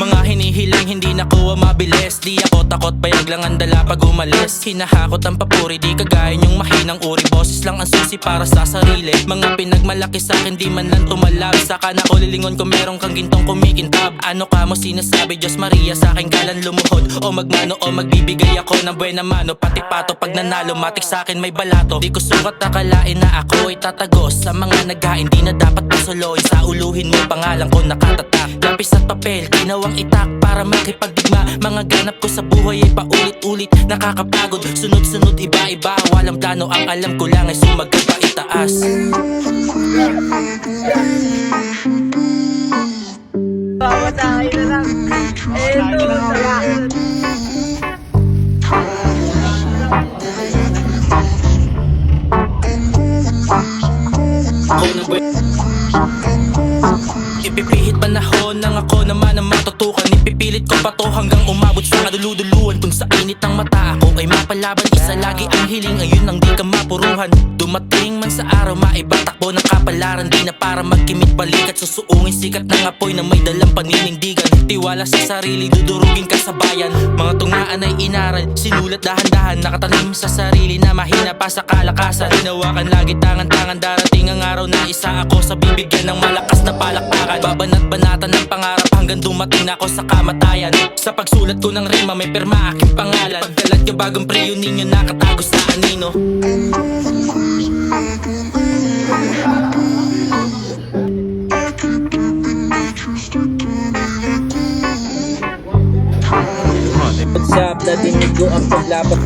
Mga hinihiling hindi nakuha mabilis. Di ako takot, bayag lang ang dala pag umalis. Hinahakot ang papuri, di kagaya yung mahinang uri. Boses lang ang susi para sa sarili. Mga pinagmalaki sa'kin, di man lang tumalab. Saka na ko lilingon kung meron kang gintong kumikintab. Ano ka mo sinasabi, Diyos Maria, sa'king galan lumuhod. O magmano o magbibigay ako ng buena mano. Pati pato pag nanalo, matik sa'kin may balato. Di ko sukat akalain na ako ay tatagos. Sa mga naghain, di na dapat pasuloy. Sa uluhin mo, pangalan ko nakatatak. Lapis at papel, ginawang itak para makipagdigma. Mga ganap ko sa buhay ay paulit-ulit, nakakapagod. Sunod-sunod, iba-iba, walang plano. Ang alam ko lang ay sumagal pa itaas. Babatay na lang. Eto, salamat. Ipipihit panahon nang ako naman ang matutukan. Ipipilit ko pa to hanggang umabot sa kaduluduluan. Kung sa init ng mata ako ay mapalaban, isa lagi ang hiling, ayun ang di ka mapuruhan. Dumating man sa araw, maiba takbo ng kapalaran. Di na para magkimit balikat, susuungin sikat ng apoy na may dalang paninindigan. Tiwala sa sarili, dudurugin ka sa bayan. Mga tungaan ay inaral, sinulat dahan-dahan. Nakatanim sa sarili na mahina pa sa kalakasan. Hinawakan lagi tangan-tangan, darating ang araw na isa ako sa bibigyan ng malakas na palakpakan. Babanat-banatan ng pangarap hanggang dumating na ako sa kamatayan. Sa pagsulat ko ng rima may pirma aking pangalan. Pagdalat ka bagong priyo ninyo nakatago sa anino. What's up? Nadinig ko ang paglapat.